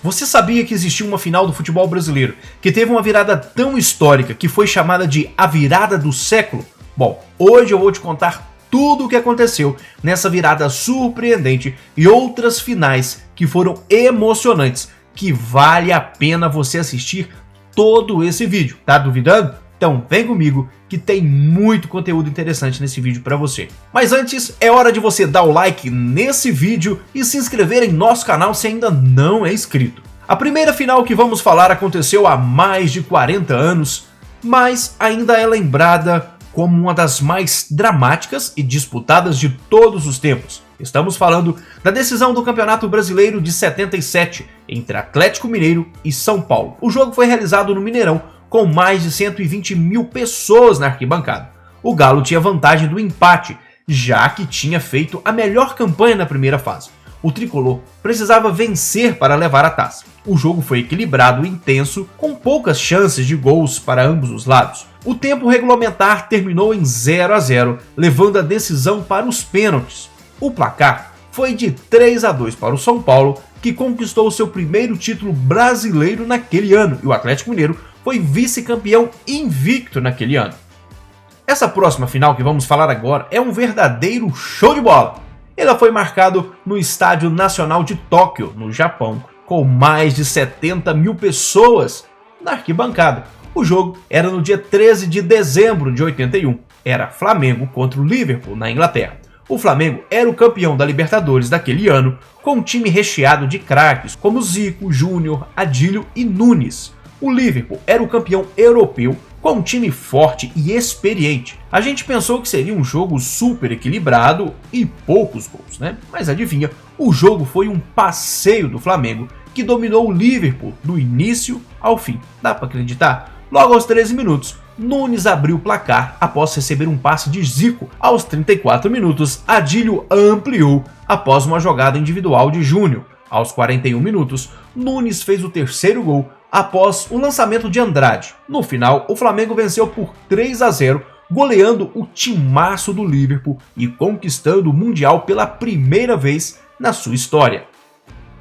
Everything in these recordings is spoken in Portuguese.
Você sabia que existia uma final do futebol brasileiro que teve uma virada tão histórica que foi chamada de a virada do século? Bom, hoje eu vou te contar tudo o que aconteceu nessa virada surpreendente e outras finais que foram emocionantes, que vale a pena você assistir todo esse vídeo. Tá duvidando? Então vem comigo que tem muito conteúdo interessante nesse vídeo para você. Mas antes, é hora de você dar o like nesse vídeo e se inscrever em nosso canal se ainda não é inscrito. A primeira final que vamos falar aconteceu há mais de 40 anos, mas ainda é lembrada como uma das mais dramáticas e disputadas de todos os tempos. Estamos falando da decisão do Campeonato Brasileiro de 77 entre Atlético Mineiro e São Paulo. O jogo foi realizado no Mineirão com mais de 120 mil pessoas na arquibancada. O Galo tinha vantagem do empate, já que tinha feito a melhor campanha na primeira fase. O tricolor precisava vencer para levar a taça. O jogo foi equilibrado e intenso, com poucas chances de gols para ambos os lados. O tempo regulamentar terminou em 0-0, levando a decisão para os pênaltis. O placar foi de 3-2 para o São Paulo, que conquistou seu primeiro título brasileiro naquele ano, e o Atlético Mineiro foi vice-campeão invicto naquele ano. Essa próxima final que vamos falar agora é um verdadeiro show de bola. Ela foi marcado no Estádio Nacional de Tóquio, no Japão, com mais de 70 mil pessoas na arquibancada. O jogo era no dia 13 de dezembro de 81. Era Flamengo contra o Liverpool, na Inglaterra. O Flamengo era o campeão da Libertadores daquele ano, com um time recheado de craques como Zico, Júnior, Adílio e Nunes. O Liverpool era o campeão europeu, com um time forte e experiente. A gente pensou que seria um jogo super equilibrado e poucos gols, né? Mas adivinha, o jogo foi um passeio do Flamengo, que dominou o Liverpool do início ao fim. Dá para acreditar? Logo aos 13 minutos, Nunes abriu o placar após receber um passe de Zico. Aos 34 minutos, Adílio ampliou após uma jogada individual de Júnior. Aos 41 minutos, Nunes fez o terceiro gol após o lançamento de Andrade. No final, o Flamengo venceu por 3-0, goleando o timaço do Liverpool e conquistando o Mundial pela primeira vez na sua história.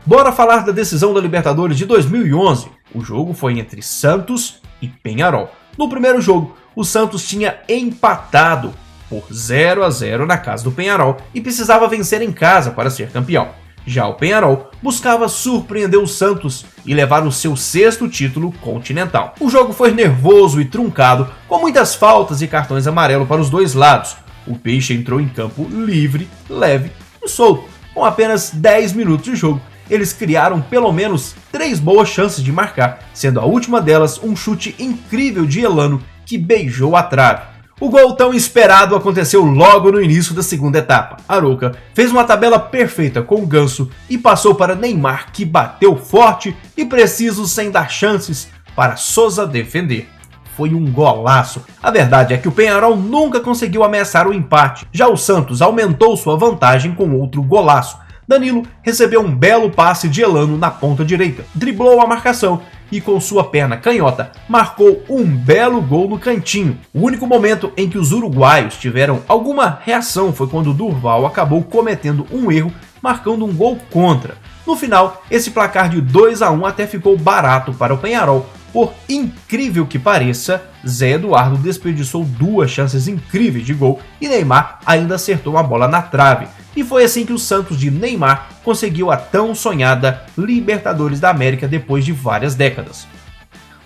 Bora falar da decisão da Libertadores de 2011. O jogo foi entre Santos e Peñarol. No primeiro jogo, o Santos tinha empatado por 0-0 na casa do Peñarol e precisava vencer em casa para ser campeão. Já o Peñarol buscava surpreender o Santos e levar o seu 6º título continental. O jogo foi nervoso e truncado, com muitas faltas e cartões amarelos para os dois lados. O Peixe entrou em campo livre, leve e solto. Com apenas 10 minutos de jogo, eles criaram pelo menos 3 boas chances de marcar, sendo a última delas um chute incrível de Elano que beijou a trave. O gol tão esperado aconteceu logo no início da segunda etapa. Arouca fez uma tabela perfeita com o Ganso e passou para Neymar, que bateu forte e preciso sem dar chances para Souza defender. Foi um golaço. A verdade é que o Peñarol nunca conseguiu ameaçar o empate. Já o Santos aumentou sua vantagem com outro golaço. Danilo recebeu um belo passe de Elano na ponta direita, driblou a marcação e com sua perna canhota marcou um belo gol no cantinho. O único momento em que os uruguaios tiveram alguma reação foi quando Durval acabou cometendo um erro, marcando um gol contra. No final, esse placar de 2-1 até ficou barato para o Peñarol. Por incrível que pareça, Zé Eduardo desperdiçou 2 chances incríveis de gol e Neymar ainda acertou uma bola na trave. E foi assim que o Santos de Neymar conseguiu a tão sonhada Libertadores da América depois de várias décadas.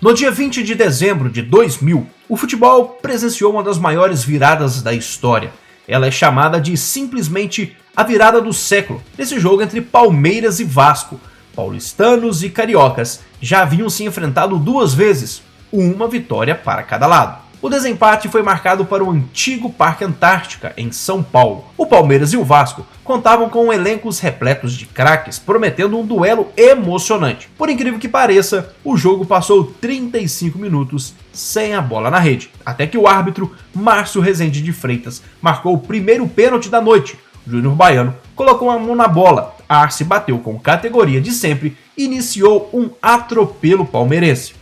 No dia 20 de dezembro de 2000, o futebol presenciou uma das maiores viradas da história. Ela é chamada de simplesmente a virada do século, nesse jogo entre Palmeiras e Vasco. Paulistanos e cariocas já haviam se enfrentado 2 vezes, uma vitória para cada lado. O desempate foi marcado para o antigo Parque Antártica, em São Paulo. O Palmeiras e o Vasco contavam com elencos repletos de craques, prometendo um duelo emocionante. Por incrível que pareça, o jogo passou 35 minutos sem a bola na rede, até que o árbitro Márcio Rezende de Freitas marcou o primeiro pênalti da noite. Júnior Baiano colocou a mão na bola, Arce bateu com categoria de sempre e iniciou um atropelo palmeirense.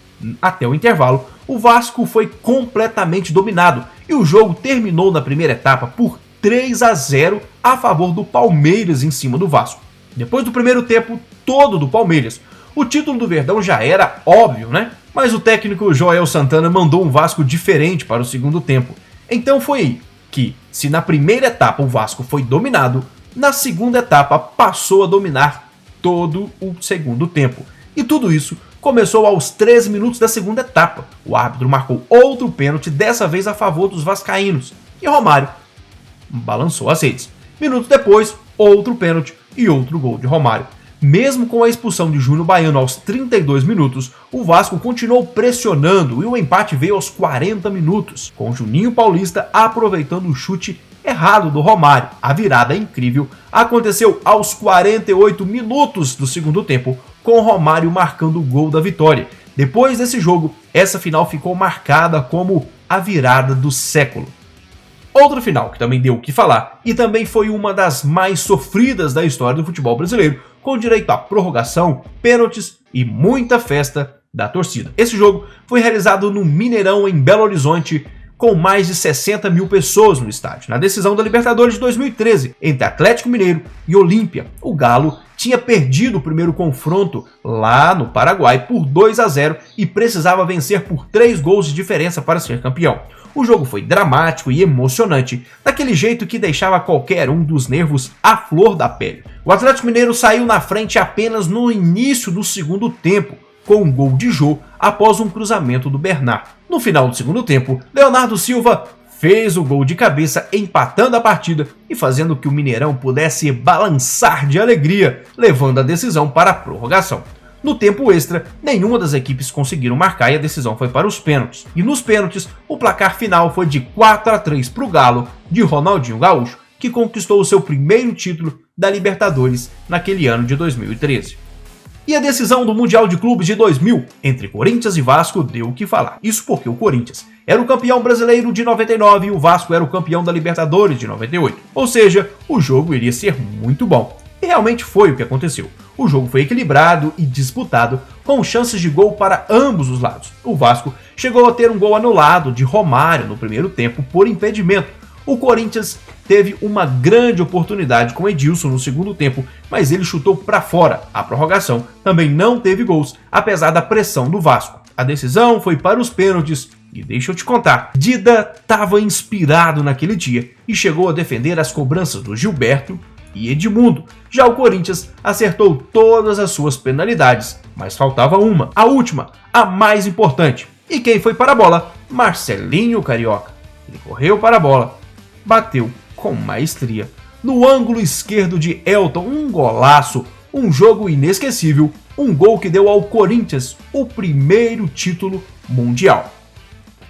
Até o intervalo, o Vasco foi completamente dominado e o jogo terminou na primeira etapa por 3-0 a favor do Palmeiras em cima do Vasco. Depois do primeiro tempo todo do Palmeiras, O título do Verdão já era óbvio, né? Mas o técnico Joel Santana mandou um Vasco diferente para o segundo tempo. Então foi aí que, se na primeira etapa o Vasco foi dominado, na segunda etapa passou a dominar todo o segundo tempo. E tudo isso começou aos 13 minutos da segunda etapa. O árbitro marcou outro pênalti, dessa vez a favor dos vascaínos. E Romário balançou as redes. Minutos depois, outro pênalti e outro gol de Romário. Mesmo com a expulsão de Júnior Baiano aos 32 minutos, o Vasco continuou pressionando e o empate veio aos 40 minutos, com Juninho Paulista aproveitando o chute errado do Romário. A virada incrível aconteceu aos 48 minutos do segundo tempo, com Romário marcando o gol da vitória. Depois desse jogo, essa final ficou marcada como a virada do século. Outra final que também deu o que falar e também foi uma das mais sofridas da história do futebol brasileiro, com direito a prorrogação, pênaltis e muita festa da torcida. Esse jogo foi realizado no Mineirão, em Belo Horizonte, com mais de 60 mil pessoas no estádio. Na decisão da Libertadores de 2013, entre Atlético Mineiro e Olímpia, o Galo tinha perdido o primeiro confronto lá no Paraguai por 2-0 e precisava vencer por 3 gols de diferença para ser campeão. O jogo foi dramático e emocionante, daquele jeito que deixava qualquer um dos nervos à flor da pele. O Atlético Mineiro saiu na frente apenas no início do segundo tempo, com um gol de Jô após um cruzamento do Bernard. No final do segundo tempo, Leonardo Silva fez o gol de cabeça, empatando a partida e fazendo que o Mineirão pudesse balançar de alegria, levando a decisão para a prorrogação. No tempo extra, nenhuma das equipes conseguiram marcar e a decisão foi para os pênaltis. E nos pênaltis, o placar final foi de 4-3 para o Galo, de Ronaldinho Gaúcho, que conquistou o seu primeiro título da Libertadores naquele ano de 2013. E a decisão do Mundial de Clubes de 2000, entre Corinthians e Vasco, deu o que falar. Isso porque o Corinthians era o campeão brasileiro de 99 e o Vasco era o campeão da Libertadores de 98. Ou seja, o jogo iria ser muito bom. E realmente foi o que aconteceu. O jogo foi equilibrado e disputado, com chances de gol para ambos os lados. O Vasco chegou a ter um gol anulado de Romário no primeiro tempo por impedimento. O Corinthians teve uma grande oportunidade com Edilson no segundo tempo, mas ele chutou para fora. A prorrogação também não teve gols, apesar da pressão do Vasco. A decisão foi para os pênaltis e deixa eu te contar, Dida estava inspirado naquele dia e chegou a defender as cobranças do Gilberto e Edmundo. Já o Corinthians acertou todas as suas penalidades, mas faltava uma, a última, a mais importante. E quem foi para a bola? Marcelinho Carioca. Ele correu para a bola, bateu com maestria no ângulo esquerdo de Elton, um golaço, um jogo inesquecível, um gol que deu ao Corinthians o primeiro título mundial.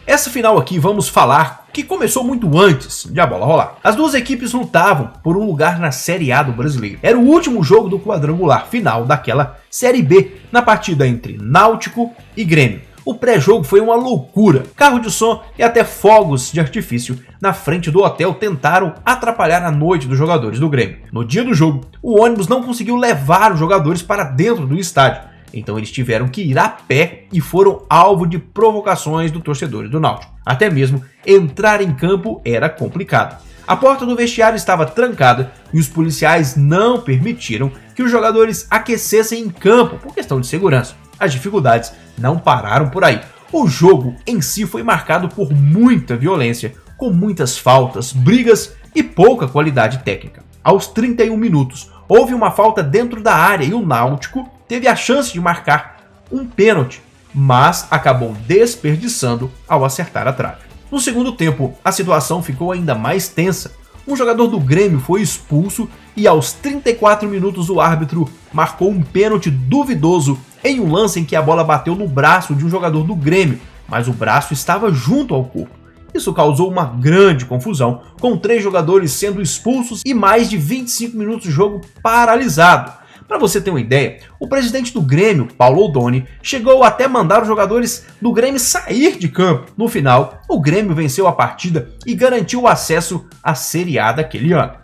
Essa final aqui vamos falar que começou muito antes de a bola rolar. As duas equipes lutavam por um lugar na Série A do Brasileiro. Era o último jogo do quadrangular final daquela Série B, na partida entre Náutico e Grêmio. O pré-jogo foi uma loucura. Carro de som e até fogos de artifício na frente do hotel tentaram atrapalhar a noite dos jogadores do Grêmio. No dia do jogo, o ônibus não conseguiu levar os jogadores para dentro do estádio. Então eles tiveram que ir a pé e foram alvo de provocações do torcedor do Náutico. Até mesmo entrar em campo era complicado. A porta do vestiário estava trancada e os policiais não permitiram que os jogadores aquecessem em campo por questão de segurança. As dificuldades não pararam por aí. O jogo em si foi marcado por muita violência, com muitas faltas, brigas e pouca qualidade técnica. Aos 31 minutos, houve uma falta dentro da área e o Náutico teve a chance de marcar um pênalti, mas acabou desperdiçando ao acertar a trave. No segundo tempo, a situação ficou ainda mais tensa. Um jogador do Grêmio foi expulso e aos 34 minutos o árbitro marcou um pênalti duvidoso em um lance em que a bola bateu no braço de um jogador do Grêmio, mas o braço estava junto ao corpo. Isso causou uma grande confusão, com 3 jogadores sendo expulsos e mais de 25 minutos de jogo paralisado. Para você ter uma ideia, o presidente do Grêmio, Paulo Odoni, chegou até mandar os jogadores do Grêmio sair de campo. No final, o Grêmio venceu a partida e garantiu o acesso à Série A daquele ano.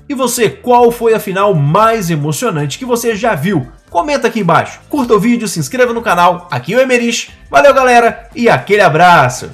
E você, qual foi a final mais emocionante que você já viu? Comenta aqui embaixo. Curta o vídeo, se inscreva no canal. Aqui é o Emerich. Valeu, galera, e aquele abraço!